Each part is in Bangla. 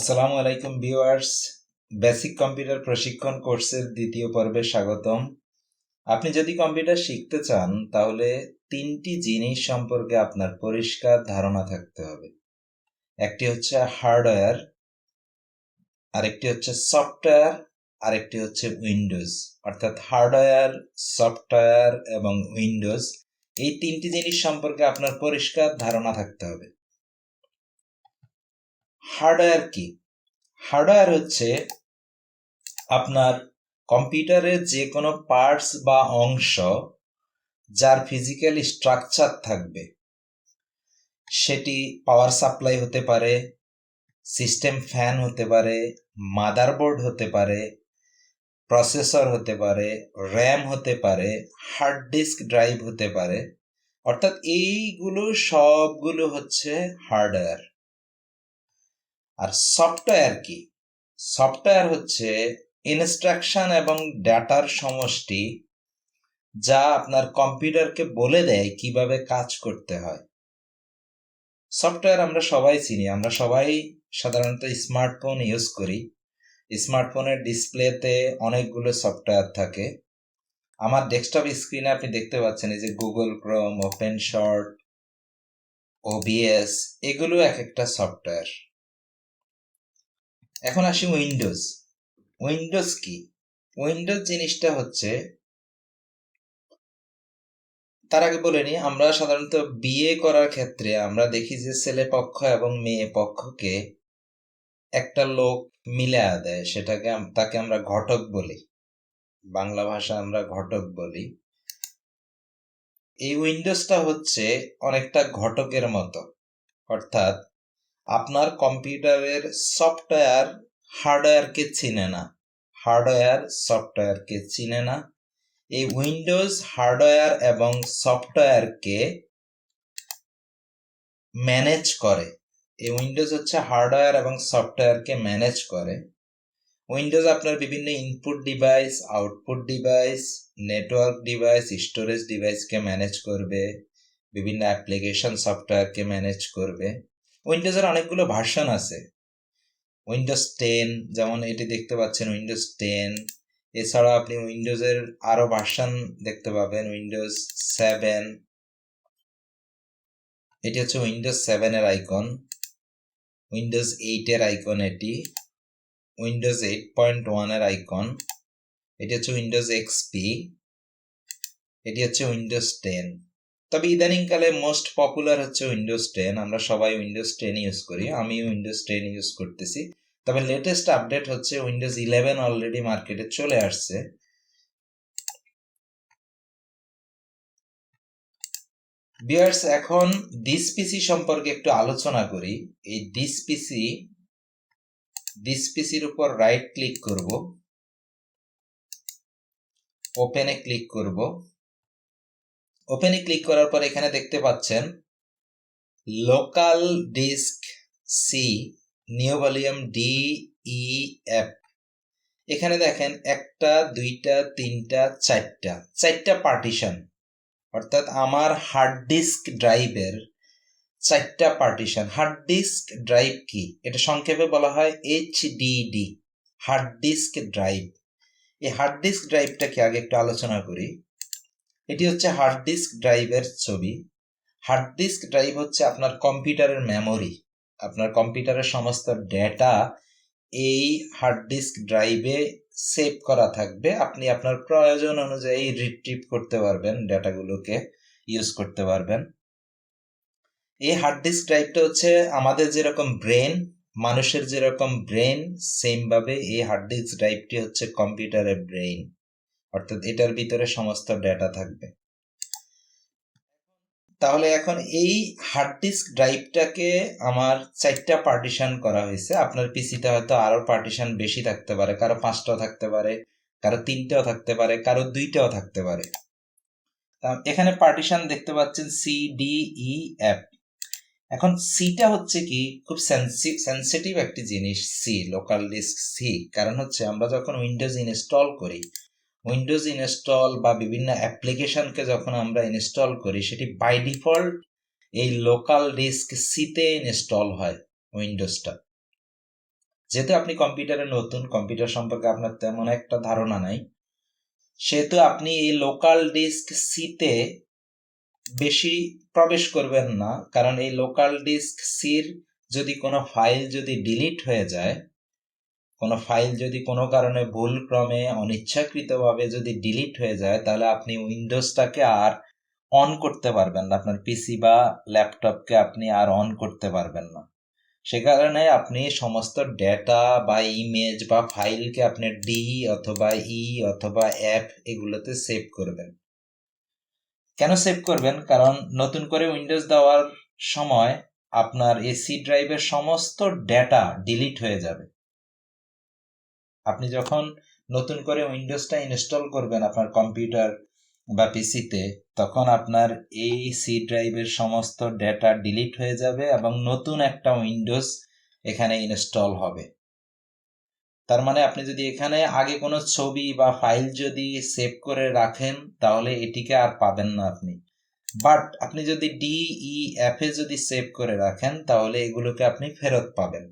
আসসালামু আলাইকুম ভিউয়ার্স, বেসিক কম্পিউটার প্রশিক্ষণ কোর্সের দ্বিতীয় পর্বে স্বাগতম। আপনি যদি কম্পিউটার শিখতে চান তাহলে তিনটি জিনিস সম্পর্কে আপনার পরিষ্কার ধারণা থাকতে হবে। একটি হচ্ছে হার্ডওয়্যার, আরেকটি হচ্ছে সফটওয়্যার, আরেকটি হচ্ছে উইন্ডোজ। অর্থাৎ হার্ডওয়্যার, সফটওয়্যার এবং উইন্ডোজ, এই তিনটি জিনিস সম্পর্কে আপনার পরিষ্কার ধারণা থাকতে হবে। হার্ডওয়্যার কি? হার্ডওয়্যার হচ্ছে আপনার কম্পিউটারের যে কোনো পার্টস বা অংশ যার ফিজিক্যাল স্ট্রাকচার থাকবে, সেটি পাওয়ার সাপ্লাই হতে পারে, সিস্টেম ফ্যান হতে পারে, মাদারবোর্ড হতে পারে, প্রসেসর হতে পারে, র্যাম হতে পারে, হার্ড ডিস্ক ড্রাইভ হতে পারে। অর্থাৎ এইগুলো সবগুলো হচ্ছে হার্ডওয়্যার। আর সফটওয়্যার কি? সফটওয়্যার হচ্ছে ইনস্ট্রাকশন এবং ডাটার সমষ্টি, যা আপনার কম্পিউটারকে বলে দেয় কিভাবে কাজ করতে হয়। সফটওয়্যার আমরা সবাই চিনি, আমরা সবাই সাধারণত স্মার্টফোন ইউজ করি। স্মার্টফোনের ডিসপ্লেতে অনেকগুলো সফটওয়্যার থাকে। আমার ডেস্কটপ স্ক্রিনে আপনি দেখতে পাচ্ছেন এই যে Google Chrome, open short, OBS, এগুলো এক একটা সফটওয়্যার। এখন আসি উইন্ডোজ। উইন্ডোজ কি? উইন্ডোজ জিনিসটা হচ্ছে, তার আগে বলে নিই, আমরা সাধারণত বিয়ে করার ক্ষেত্রে আমরা দেখি যে ছেলে পক্ষ এবং মেয়ে পক্ষকে একটা লোক মিলায়া দেয়, তাকে আমরা ঘটক বলি, বাংলা ভাষা আমরা ঘটক বলি। এই উইন্ডোজটা হচ্ছে অনেকটা ঘটকের মতো। অর্থাৎ আপনার কম্পিউটারের সফটওয়্যার হার্ডওয়্যারকে চিনে না, হার্ডওয়্যার সফটওয়্যারকে চিনে না। এই উইন্ডোজ হার্ডওয়্যার এবং সফটওয়্যারকে ম্যানেজ করে। এই উইন্ডোজ হচ্ছে হার্ডওয়্যার এবং সফটওয়্যারকে ম্যানেজ করে। উইন্ডোজ আপনার বিভিন্ন input device, output device, network device, storage ডিভাইসকে ম্যানেজ করবে, বিভিন্ন অ্যাপ্লিকেশন সফটওয়্যারকে ম্যানেজ করবে। উইন্ডোজের অনেকগুলো ভার্সন আছে। উইন্ডোজ 10, যেমন এটি দেখতে পাচ্ছেন উইন্ডোজ 10। এছাড়া আপনি উইন্ডোজের আরো ভার্সন দেখতে পাবেন, উইন্ডোজ 7। এটি হচ্ছে উইন্ডোজ 7 এর আইকন। উইন্ডোজ 8 এর আইকন এটি। উইন্ডোজ 8.1 এর আইকন। এটি হচ্ছে উইন্ডোজ এক্সপি। এটি হচ্ছে উইন্ডোজ 10। তবে ইদানিংকালে মোস্ট পপুলার হচ্ছে উইন্ডোজ 10। আমরা সবাই উইন্ডোজ 10 ইউজ করি, আমি উইন্ডোজ 10 ইউজ করতেছি। তবে লেটেস্ট আপডেট হচ্ছে উইন্ডোজ 11 অলরেডি মার্কেটে চলে আসছে। ভিউয়ার্স, এখন দিস পিসি সম্পর্কে একটু আলোচনা করি। এই দিস পিসির উপর রাইট ক্লিক করব, ওপেনে ক্লিক করব। ওপেনে ক্লিক করার পর এখানে দেখতে পাচ্ছেন local disk C, new volume DEF। এখানে দেখেন একটা, দুইটা, তিনটা, চারটা পার্টিশন। অর্থাৎ আমার হার্ড ডিস্ক ড্রাইভের 4টা পার্টিশন। হার্ড ডিস্ক ড্রাইভ কি? এটা সংক্ষেপে বলা হয় HDD, হার্ড ডিস্ক ড্রাইভ। এই হার্ড ডিস্ক ড্রাইভটাকে আগে একটু আলোচনা করি। এটি হচ্ছে হার্ড ডিস্ক ড্রাইভের ছবি। হার্ড ডিস্ক ড্রাইভ হচ্ছে আপনার কম্পিউটারের মেমোরি। আপনার কম্পিউটারের সমস্ত ডেটা এই হার্ড ডিস্ক ড্রাইভে সেভ করা থাকবে। আপনি আপনার প্রয়োজন অনুযায়ী রিট্রিভ করতে পারবেন, ডেটাগুলোকে ইউজ করতে পারবেন। এই হার্ড ডিস্ক ড্রাইভটা হচ্ছে আমাদের যেরকম ব্রেন, মানুষের যেরকম ব্রেন, সেম ভাবে এই হার্ড ডিস্ক ড্রাইভটি হচ্ছে কম্পিউটারের ব্রেন। অর্থাৎ এটার ভিতরে সমস্ত ডেটা থাকবে। তাহলে এখন এই হার্ড ডিস্ক ড্রাইভটাকে আমার 4টা পার্টিশন করা হয়েছে। আপনার পিসিতে হয়তো আরো পার্টিশন বেশি থাকতে পারে, কারো 5টাও থাকতে পারে, কারো 3টাও থাকতে পারে, কারো 2টাও থাকতে পারে। এখানে পার্টিশন দেখতে পাচ্ছেন CDEF। এখন সিটা হচ্ছে কি, খুব সেন্সিটিভ একটি জিনিস। লোকাল ডিস্ক সি, কারণ হচ্ছে আমরা যখন উইন্ডোজ ইনস্টল করি, উইন্ডোজ ইনস্টল বা বিভিন্ন অ্যাপ্লিকেশনকে যখন আমরা ইনস্টল করি, সেটি বাই ডিফল্ট এই লোকাল ডিস্ক সিতে ইনস্টল হয় উইন্ডোজটা। যেহেতু আপনি কম্পিউটারে নতুন, কম্পিউটার সম্পর্কে আপনার তেমন একটা ধারণা নাই, সেহেতু আপনি এই লোকাল ডিস্ক সিতে বেশি প্রবেশ করবেন না, কারণ এই লোকাল ডিস্ক সির যদি কোনো ফাইল যদি ডিলিট হয়ে যায়, কোনো ফাইল যদি কোনো কারণে ভুলক্রমে অনিচ্ছাকৃতভাবে যদি ডিলিট হয়ে যায়, তাহলে আপনি উইন্ডোজটাকে আর অন করতে পারবেন না, আপনার পিসি বা ল্যাপটপকে আপনি আর অন করতে পারবেন না। সে কারণে আপনি সমস্ত ডেটা বা ইমেজ বা ফাইলকে আপনি ডি অথবা ই অথবা অ্যাপ এগুলোতে সেভ করবেন। কেন সেভ করবেন? কারণ নতুন করে উইন্ডোজ দেওয়ার সময় আপনার এই সি ড্রাইভের সমস্ত ডেটা ডিলিট হয়ে যাবে। আপনি যখন নতুন করে উইন্ডোজটা ইনস্টল করবেন আপনার কম্পিউটার বা পিসিতে, তখন আপনার এই সি ড্রাইভের সমস্ত ডেটা ডিলিট হয়ে যাবে এবং নতুন একটা উইন্ডোজ এখানে ইনস্টল হবে। তার মানে আপনি যদি এখানে আগে কোনো ছবি বা ফাইল যদি সেভ করে রাখেন, তাহলে এটিকে আর পাবেন না আপনি। বাট আপনি যদি DEF এ যদি সেভ করে রাখেন, তাহলে এগুলোকে আপনি ফেরত পাবেন।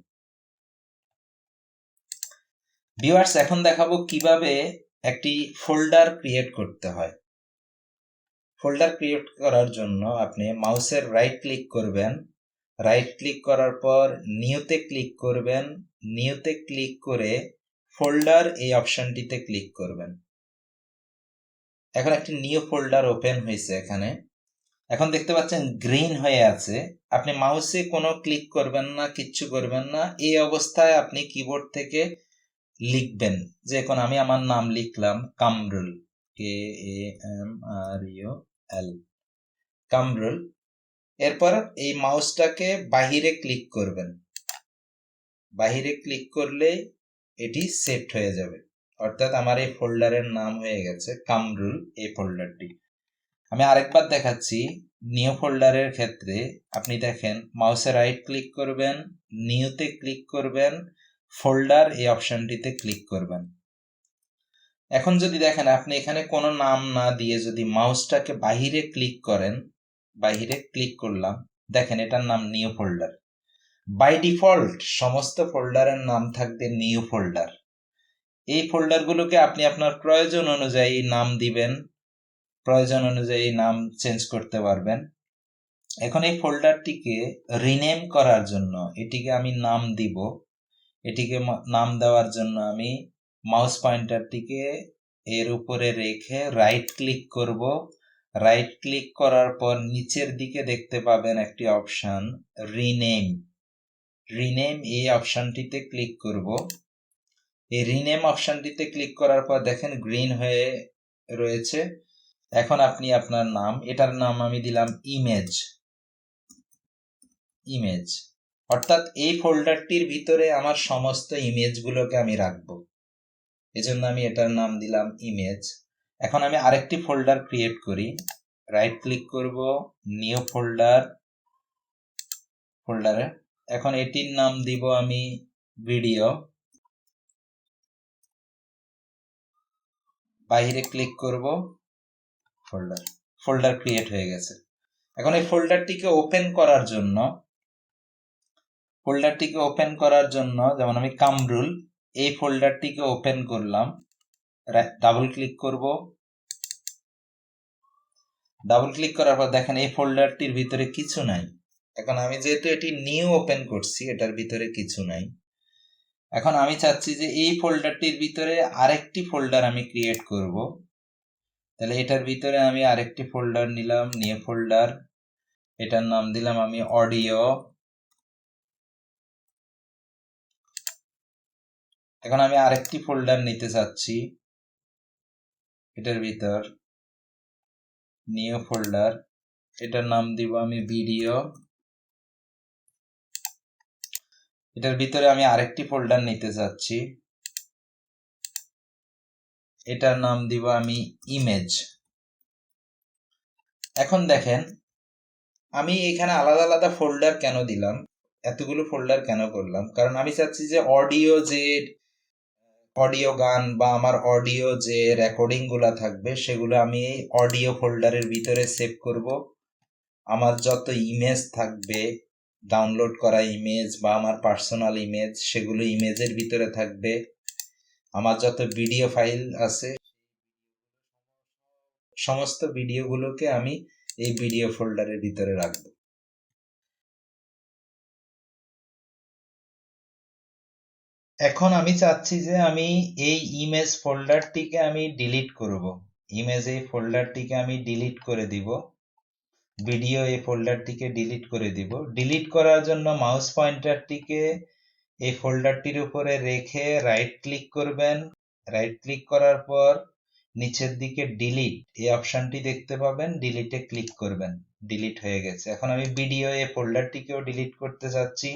ভিউয়ার্স, এখন দেখাবো কিভাবে একটি ফোল্ডার ক্রিয়েট করতে হয়। ফোল্ডার ক্রিয়েট করার জন্য আপনি মাউসের রাইট ক্লিক করবেন, রাইট ক্লিক করার পর নিউতে ক্লিক করবেন, নিউতে ক্লিক করে ফোল্ডার এই অপশনটিতে ক্লিক করবেন। এখন একটি নিউ ফোল্ডার ওপেন হয়েছে এখানে। এখন দেখতে পাচ্ছেন গ্রিন হয়ে আছে। আপনি মাউসে কোনো ক্লিক করবেন না, কিচ্ছু করবেন না। এই অবস্থায় আপনি কিবোর্ড থেকে লিখবেন, যে এখন আমি আমার নাম লিখলাম কামরুল, KAMRUL, কামরুল। এরপর এই মাউসটাকে বাহিরে ক্লিক করবেন, বাহিরে ক্লিক করলে এটি সেট হয়ে যাবে, অর্থাৎ আমার এই ফোল্ডারের নাম হয়ে গেছে কামরুল, এই ফোল্ডারটি। আমি আরেকবার দেখাচ্ছি। নিউ ফোল্ডারের ক্ষেত্রে আপনি দেখেন মাউসে রাইট ক্লিক করবেন, নিউতে ক্লিক করবেন, ফোল্ডার এই অপশনটিতে ক্লিক করবেন। এখন যদি দেখেন আপনি এখানে কোনো নাম না দিয়ে যদি মাউসটাকে বাহিরে ক্লিক করেন, বাহিরে ক্লিক করলাম, দেখেন এটার নাম নিউ ফোল্ডার। বাই ডিফল্ট সমস্ত ফোল্ডারের নাম থাকবে নিউ ফোল্ডার। এই ফোল্ডারগুলোকে আপনি আপনার প্রয়োজন অনুযায়ী নাম দিবেন, প্রয়োজন অনুযায়ী নাম চেঞ্জ করতে পারবেন। এখন এই ফোল্ডারটিকে রিনেম করার জন্য এটিকে আমি নাম দিব। এটিকে নাম দেওয়ার জন্য আমি মাউস পয়েন্টারটিকে এর উপরে রেখে রাইট ক্লিক করব। রাইট ক্লিক করার পর নিচের দিকে দেখতে পাবেন একটি অপশন রিনেম। রিনেম এই অপশনটিতে ক্লিক করব। এই রিনেম অপশনটিতে ক্লিক করার পর দেখেন গ্রিন হয়ে রয়েছে। এখন আপনি আপনার নাম, এটার নাম আমি দিলাম ইমেজ, ইমেজ, অর্থাৎ এই ফোল্ডারটির ভিতরে আমার সমস্ত ইমেজগুলোকে আমি রাখবো, এজন্য আমি এটার নাম দিলাম ইমেজ। এখন আমি আরেকটি ফোল্ডার ক্রিয়েট করি, রাইট ক্লিক করব, নিউ ফোল্ডার, ফোল্ডারে এখন এটির নাম দিব আমি ভিডিও, বাইরে ক্লিক করব, ফোল্ডার, ফোল্ডার ক্রিয়েট হয়ে গেছে। এখন এই ফোল্ডারটিকে ওপেন করার জন্য, ফোল্ডারটিকে ওপেন করার জন্য যেমন আমি কামরুল এই ফোল্ডারটিকে ওপেন করলাম, ডাবল ক্লিক করব, ডাবল ক্লিক করার পর দেখেন এই ফোল্ডারটির ভিতরে কিছু নাই। এখন আমি যেহেতু এটি নিউ ওপেন করছি, এটার ভিতরে কিছু নাই। এখন আমি চাচ্ছি যে এই ফোল্ডারটির ভিতরে আরেকটি ফোল্ডার আমি ক্রিয়েট করব। তাহলে এটার ভিতরে আমি আরেকটি ফোল্ডার নিলাম, নিউ ফোল্ডার, এটার নাম দিলাম আমি অডিও। এখন আমি আরেকটি ফোল্ডার নিতে চাচ্ছি, এটার ভিতর নিউ ফোল্ডার, এটার নাম দিব আমি ভিডিও। এটার ভিতরে আমি আরেকটি ফোল্ডার নিতে চাচ্ছি, এটার নাম দিব আমি ইমেজ। এখন দেখেন আমি এখানে আলাদা আলাদা ফোল্ডার কেন দিলাম, এতগুলো ফোল্ডার কেন করলাম, কারণ আমি চাচ্ছি যে অডিও গান বা আমার অডিও যে রেকর্ডিং গুলা থাকবে সেগুলো আমি এই অডিও ফোল্ডারের ভিতরে সেভ করব। আমার যত ইমেজ থাকবে ডাউনলোড করা ইমেজ বা আমার পার্সোনাল ইমেজ, সেগুলো ইমেজের ভিতরে থাকবে। আমার যত ভিডিও ফাইল আছে সমস্ত ভিডিওগুলোকে আমি এই ভিডিও ফোল্ডারের ভিতরে রাখবো। এখন আমি চাচ্ছি যে আমি এই ইমেজ ফোল্ডারটিকে আমি ডিলিট করব। ইমেজ এই ফোল্ডারটিকে আমি ডিলিট করে দিব, ভিডিও এই ফোল্ডারটিকে ডিলিট করে দিব। ডিলিট করার জন্য মাউস পয়েন্টারটিকে এই ফোল্ডারটির উপরে রেখে রাইট ক্লিক করবেন। রাইট ক্লিক করার পর নিচের দিকে ডিলিট এই অপশনটি দেখতে পাবেন, ডিলিটে ক্লিক করবেন। ডিলিট হয়ে গেছে। এখন আমি ভিডিও এই ফোল্ডারটিকেও ডিলিট করতে চাচ্ছি।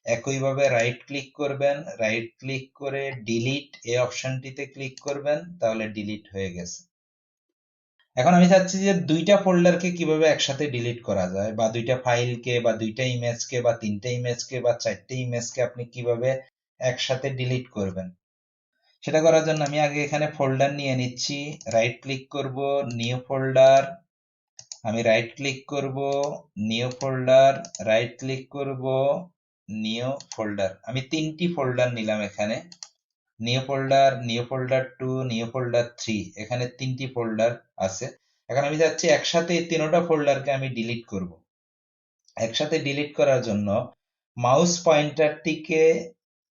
একইভাবে রাইট ক্লিক করবেন, রাইট ক্লিক করে ডিলিট এই অপশনটিতে ক্লিক করবেন, তাহলে ডিলিট হয়ে গেছে। এখন আমি চাচ্ছি যে দুইটা ফোল্ডারকে কিভাবে একসাথে ডিলিট করা যায়, বা দুইটা ফাইলকে বা দুইটা ইমেজকে বা তিনটা ইমেজকে বা চারটে ইমেজকে আপনি কিভাবে একসাথে ডিলিট করবেন। সেটা করার জন্য আমি আগে এখানে ফোল্ডার নিয়ে নিচ্ছি। রাইট ক্লিক করব, নিউ ফোল্ডার। আমি রাইট ক্লিক করব, নিউ ফোল্ডার, রাইট ক্লিক করব, নিউ ফোল্ডার। আমি তিনটি ফোল্ডার নিলাম এখানে, new folder, new folder 2, new folder 3, এখানে তিনটি ফোল্ডার আছে। এখন আমি যাচ্ছি একসাথে এই তিনটা ফোল্ডারকে আমি ডিলিট করব। একসাথে ডিলিট করার জন্য মাউস পয়েন্টারটিকে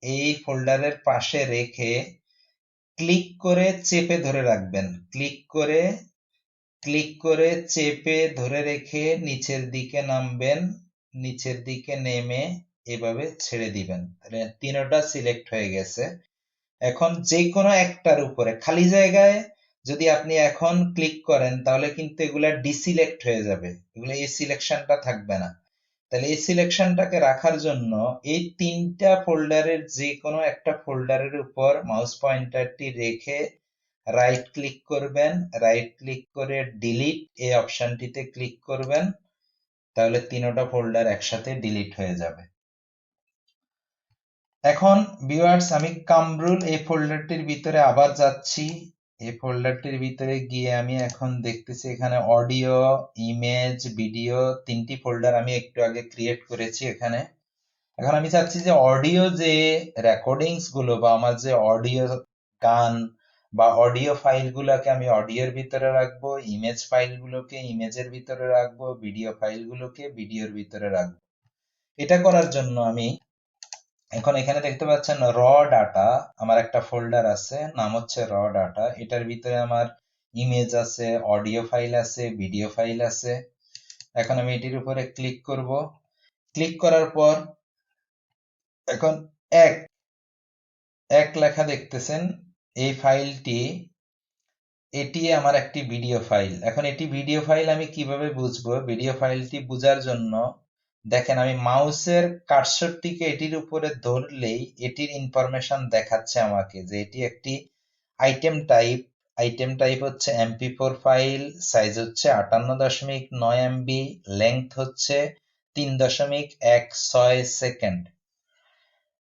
এই ফোল্ডারের পাশে রেখে ক্লিক করে চেপে ধরে রাখবেন। ক্লিক করে চেপে ধরে রেখে নিচের দিকে নামবেন। নিচের দিকে নেমে এভাবে ছেড়ে দিবেন। তাহলে তিনটা সিলেক্ট হয়ে গেছে। এখন যে কোনো একটার উপরে খালি জায়গায় যদি আপনি এখন ক্লিক করেন তাহলে কিন্তু এগুলা ডিসিলেক্ট হয়ে যাবে, এগুলো এই সিলেকশনটা থাকবে না। তাহলে এই সিলেকশনটাকে রাখার জন্য এই তিনটা ফোল্ডারের যে কোনো একটা ফোল্ডারের উপর মাউস পয়েন্টারটি রেখে রাইট ক্লিক করবেন। রাইট ক্লিক করে ডিলিট এই অপশনটিতে ক্লিক করবেন, তাহলে তিনটা ফোল্ডার একসাথে ডিলিট হয়ে যাবে। এখন ভিউয়ার্স আমি কামরুল এই ফোল্ডারটির ভিতরে আবার যাচ্ছি। এই ফোল্ডারটির ভিতরে গিয়ে আমি এখন দেখতেছি এখানে অডিও, ইমেজ, ভিডিও তিনটি ফোল্ডার আমি একটু আগে ক্রিয়েট করেছি এখানে। এখন আমি চাচ্ছি যে অডিও যে রেকর্ডিংস গুলো বা আমার যে অডিও গান বা অডিও ফাইলগুলোকে আমি অডিওর ভিতরে রাখবো, ইমেজ ফাইলগুলোকে ইমেজের ভিতরে রাখবো, ভিডিও ফাইলগুলোকে ভিডিওর ভিতরে রাখবো। এটা করার জন্য আমি এখন এখানে দেখতে পাচ্ছেন র ডাটা, আমার একটা ফোল্ডার আছে, নাম হচ্ছে র ডাটা। এটার ভিতরে আমার ইমেজ আছে, অডিও ফাইল আছে, ভিডিও ফাইল আছে। এখন আমি এটির উপরে ক্লিক করব। ক্লিক করার পর এখন এক এক লেখা দেখতেছেন, এই ফাইলটি এটি আমার একটি ভিডিও ফাইল। এখন এটি ভিডিও ফাইল আমি কিভাবে বুঝবো? ভিডিও ফাইলটি বোঝার জন্য দেখেন আমি মাউসের কার্সরটিকে এটির উপরে ধরলেই এটির ইনফরমেশন দেখাচ্ছে আমাকে যে এটি একটি আইটেম টাইপ। আইটেম টাইপ হচ্ছে MP4 ফাইল, সাইজ হচ্ছে 58.9 MB, লেংথ হচ্ছে 3.16 সেকেন্ড।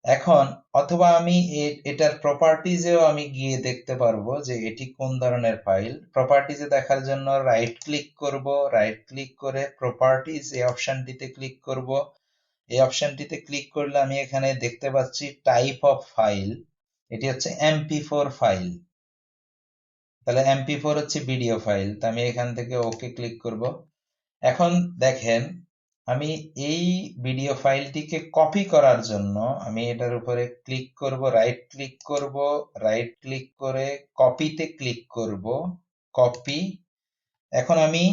এখন অথবা আমি এটার প্রপার্টিজেও আমি গিয়ে দেখতে পারবো যে এটি কোন ধরনের ফাইল। প্রপার্টিজে দেখার জন্য রাইট ক্লিক করব, রাইট ক্লিক করে প্রপার্টিজ এই অপশনটিতে ক্লিক করব। এই অপশনটিতে ক্লিক করলে আমি এখানে দেখতে পাচ্ছি টাইপ অফ ফাইল, এটি হচ্ছে MP4 ফাইল। তাহলে MP4 হচ্ছে ভিডিও ফাইল, তো আমি এখান থেকে ওকে ক্লিক করব। এখন দেখেন আমি এই ভিডিও ফাইলটিকে কপি করার জন্য আমি এটার উপরে ক্লিক করব, রাইট ক্লিক করব, রাইট ক্লিক করে কপিতে ক্লিক করব, কপি। এখন আমি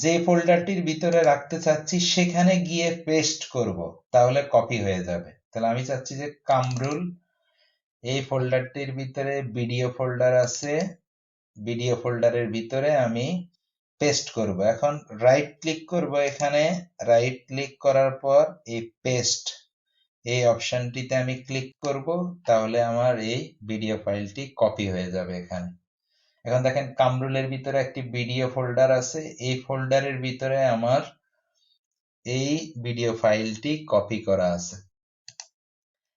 যে ফোল্ডারটির ভিতরে রাখতে চাচ্ছি সেখানে গিয়ে পেস্ট করব, তাহলে কপি হয়ে যাবে। তাহলে আমি চাচ্ছি যে কামরুল এই ফোল্ডারটির ভিতরে ভিডিও ফোল্ডার আছে, ভিডিও ফোল্ডারের ভিতরে আমি পেস্ট করব। এখন রাইট ক্লিক করব, এখানে রাইট ক্লিক করার পর এই পেস্ট এই অপশনটিতে আমি ক্লিক করব, তাহলে আমার এই ভিডিও ফাইলটি কপি হয়ে যাবে এখানে। এখন দেখেন কামরুলের ভিতরে একটি ভিডিও ফোল্ডার আছে, এই ফোল্ডারের ভিতরে আমার এই ভিডিও ফাইলটি কপি করা আছে।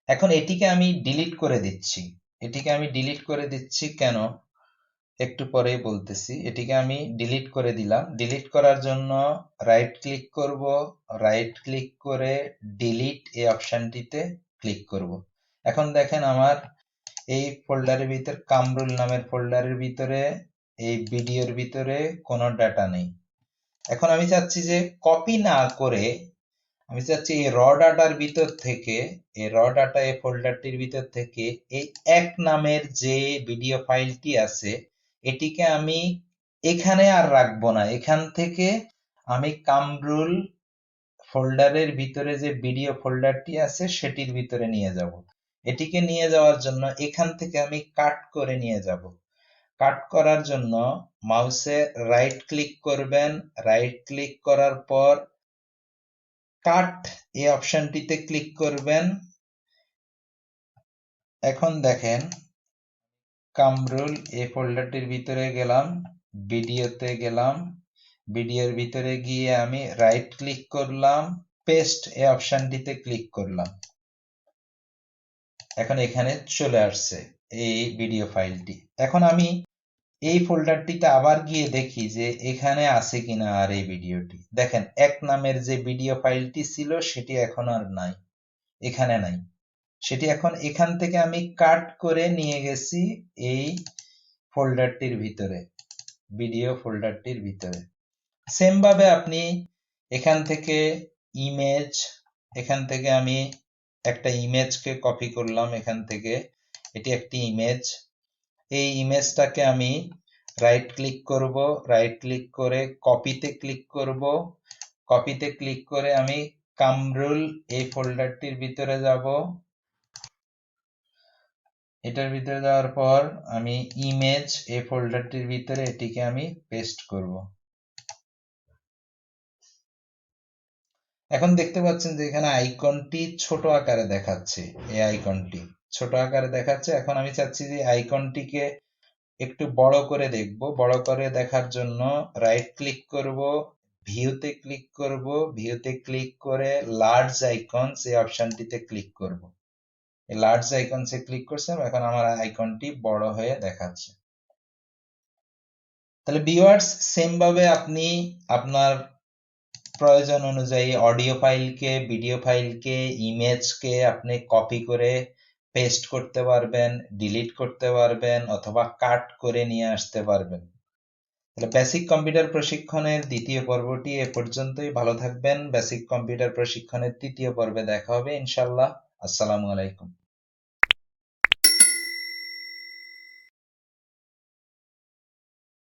এখন এটিকে আমি ডিলিট করে দিচ্ছি। এটিকে আমি ডিলিট করে দিচ্ছি কেন? একটু পরেই বলতেছি। এটিকে আমি ডিলিট করে দিলাম। ডিলিট করার জন্য রাইট ক্লিক করব, রাইট ক্লিক করে ডিলিট এই অপশনটিতে ক্লিক করব। এখন দেখেন আমার এই ফোল্ডারের ভিতর কামরুল নামের ফোল্ডারের ভিতরে এই ভিডিওর ভিতরে কোনো ডাটা নেই। এখন আমি চাচ্ছি যে কপি না করে আমি চাচ্ছি এই র ডাটার ভিতর থেকে, এই র ডাটা এই ফোল্ডারটির ভিতর থেকে এই এক নামের যে ভিডিও ফাইলটি আছে এটিকে আমি এখানে আর রাখবো না। এখান থেকে আমি কামরুল ফোল্ডারের ভিতরে যে ভিডিও ফোল্ডারটি আছে সেটির ভিতরে নিয়ে যাব। এটিকে নিয়ে যাওয়ার জন্য এখান থেকে আমি কাট করে নিয়ে যাব। কাট করার জন্য মাউসে রাইট ক্লিক করবেন, রাইট ক্লিক করার পর কাট এই অপশনটিতে ক্লিক করবেন। এখন দেখেন কামরুল এই ফোল্ডারটির ভিতরে গেলাম, ভিডিওতে গেলাম, ভিডিওর ভিতরে গিয়ে আমি রাইট ক্লিক করলাম, পেস্ট এই অপশনটিতে ক্লিক করলাম। এখন এখানে চলে আসছে এই ভিডিও ফাইলটি। এখন আমি এই ফোল্ডারটিতে আবার গিয়ে দেখি যে এখানে আছে কিনা আর এই ভিডিওটি। দেখেন এক নামের যে ভিডিও ফাইলটি ছিল সেটি এখন আর নাই, এখানে নাই। সেটি এখন এখান থেকে আমি কাট করে নিয়ে গেছি এই ফোল্ডারটির ভিতরে, ভিডিও ফোল্ডারটির ভিতরে। সেম ভাবে আপনি এখান থেকে ইমেজ, এখান থেকে আমি একটা ইমেজকে কপি করলাম, এখান থেকে এটি একটি ইমেজ। এই ইমেজটাকে আমি রাইট ক্লিক করব, রাইট ক্লিক করে কপিতে ক্লিক করব, কপিতে ক্লিক করে আমি কামরুল এই ফোল্ডারটির ভিতরে যাব। এটার ভিতরে যাওয়ার পর আমি ইমেজ এই ফোল্ডারটির ভিতরে এটিকে আমি পেস্ট করব। এখন দেখতে পাচ্ছেন যে এখানে আইকনটি ছোট আকারে দেখাচ্ছে, এই আইকনটি ছোট আকারে দেখাচ্ছে। এখন আমি চাচ্ছি যে আইকনটিকে একটু বড় করে দেখব। বড় করে দেখার জন্য রাইট ক্লিক করব, ভিউতে ক্লিক করব, ভিউতে ক্লিক করে লার্জ আইকনস এই অপশনটিতে ক্লিক করব। এই লার্জ আইকনসে ক্লিক করছেন, এখন আমার আইকনটি বড় হয়ে দেখাচ্ছে। তাহলে ভিউয়ার্স সেম ভাবে আপনি আপনার প্রয়োজন অনুযায়ী অডিও ফাইলকে, ভিডিও ফাইলকে, ইমেজকে আপনি কপি করে পেস্ট করতে পারবেন, ডিলিট করতে পারবেন অথবা কাট করে নিয়ে আসতে পারবেন। তাহলে বেসিক কম্পিউটার প্রশিক্ষণের দ্বিতীয় পর্বটি এ পর্যন্তই। ভালো থাকবেন। বেসিক কম্পিউটার প্রশিক্ষণের তৃতীয় পর্বে দেখা হবে ইনশাল্লাহ। আসসালামু আলাইকুম।